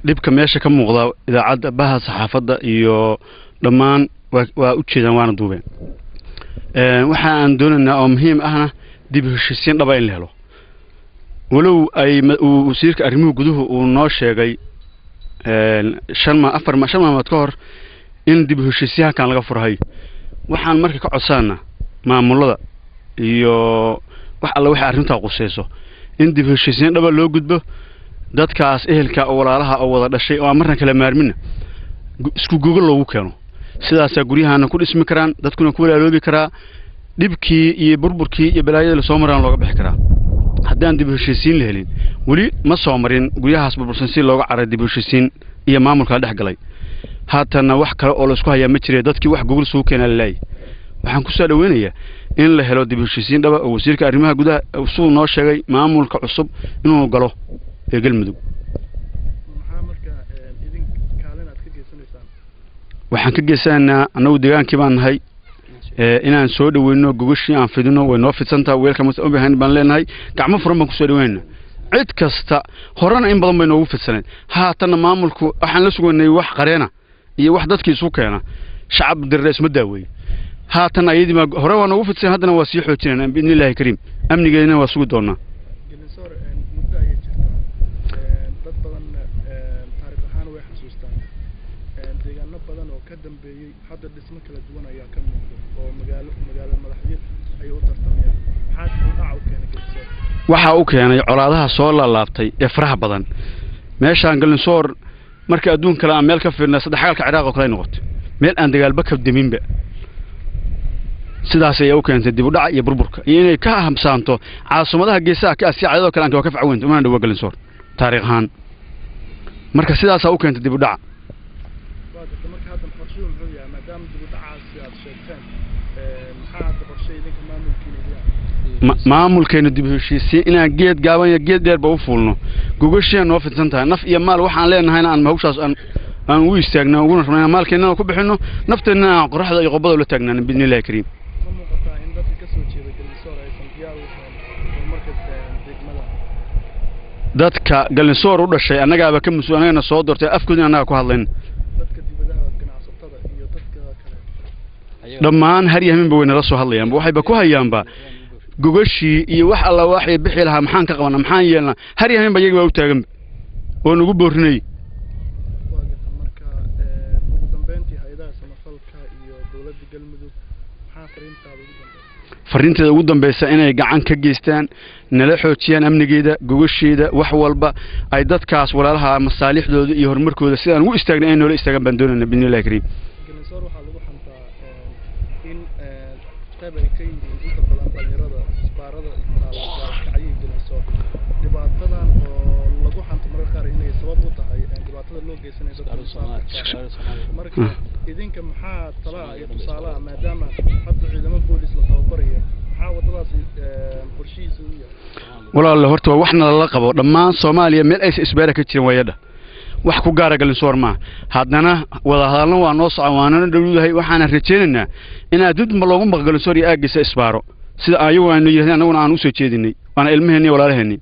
dhibka meesha ka muuqda idaacadda baha saxaafadda iyo dhammaan waa u jeedaan waana duubeen waxa aan doonaynaa oo muhiim ahna dib u heshiisiin dhaba in la helo walow ay wasiirka arrimuhu guduhu uu noo sheegay 4 maalmood ka hor in dib u heshiisiyahan laga furahay waxaan markii ka codsanaa maamulada iyo wax alla waxa arrinta qusayso in dib u heshiisiin dhaba loo gudbo dadkaas ehelka oo walaalaha oo wada dhashay oo marna kala maarmina isku gogol loogu keeno sidaas guriyahana ku dhismi karaan dadkuna ku walaaloobi karaa dhibkii iyo burburkii iyo balaayada la soo maraan looga bixi karaa haddaan dib u heshiisiin la helin wali ma soo marin guryahaas burbursan si looga caray dib u heshiisiin iyo maamulka dhex galay haatana wax kale oo la isku hayaa ma jiray dadkii wax gogol soo keenay leey waxaan ku soo dhaweynayaa in la helo dib u heshiisiin dhaba oo wasiirka arrimaha gudaha uu noo sheegay maamulka cusub inuu galo galmudug waxaan ka geysanaynaa annagu deegaankii baan nahay inaan soo dhaweyno gogashii aan fidino way noo fidsantaa weelka mas baan leenahay gacmo furan baan ku soo dhaweynaa cid kasta horena in badan bay noogu fidsaneen haatana maamulku waxaan la sugaynay wax qareena iyo wax dadkii isu keena shacab dirrees ma daaweey haatana ayadii ma hore waa noogu fidsan haddana waa sii xoojinayna biidnillaahi kariim amnigeena waa sugi doonaa hadda dhismo kala duwan ayaa ka muuqda oo magaalo madaxyada ay u tartamayaan maxaa u keenay waxa uu keenay colaadaha soo laabtay ee faraha badan meeshaan Galinsoor markii adduun kale aan meel ka fiirnay saddexaalka Ciraaq oo kale noqotay meel aan dagaalba ka diminba sidaas ay u keentay dib u dhac iyo burburka iyo inay ka hamsaanto caasimadaha geesaha ka asiicado kale aan ka facweynto uma dhaw Galinsoor taariikh ahaan marka sidaas ay u keentay dib u dhac maamulkeena dib u heshiisiin inaan geed gaaban iyo geed dheer ba u fuulno gogasheen noo fidsan tahay naf iyo maal waxaan leenahay aan hawshaas aan u istaagno ugu rabnaa maalkeena ku bixino nafteena qorraxda iyo qobada la taagnaan biidnillaahi kariim dadka Galinsoor u dhashay annagaaba ka mas'uulina soo doortay afkoodina annaga ku hadlayna dhammaan har yahaminba way nala soo hadlayaan waxayba ku hayaanba gogashii iyo wax alla waxay bixi lahaa maxaan ka qabanaa maxaan yeelnaa har yahaminba iyaga waa u taagan oo nagu boorinay marka ugu dambeyntii hay'adaha samafalka iyo dawladda Galmudug maxaa fariinteeda ugu dambaysa inay gacan ka geystaan nala xoojiyaan amnigeeda gogasheeda wax walba ay dadkaas walaalaha masaalixdooda iyo horumarkooda sidaan ugu istaagna ay noola istaagan baan doonaynaa biidnillaahi kariim Galinsoor waxa lagu xantaa in qayb ay ka yihiin inta badan dhalinyarada isbaarada kacay Galinsoor dhibaatadan oo lagu xanto marka qaar inay sabab u tahay dhibaatada loo geysanayo dadka marka idinka maxaa talaa iyo tusaalaha maadaama hadda ciidamada booliis la tababarayo maxaa wadadaas qorshihiisa u yahay walaal horta waxna la qabo dhammaan Soomaaliya meel ay isbaara ka jireen wayada wax ku gaar Galinsoor ma haddana wada hadalna waa noo socowaanana dhawdahay waxaan rajaynaynaa in dad ma loogu maqal Galinsoor iyo aagisa isbaaro sida ayagu aan yiraahdeen anaguna aan u soo jeedinay waana ilmaheena walaalaheena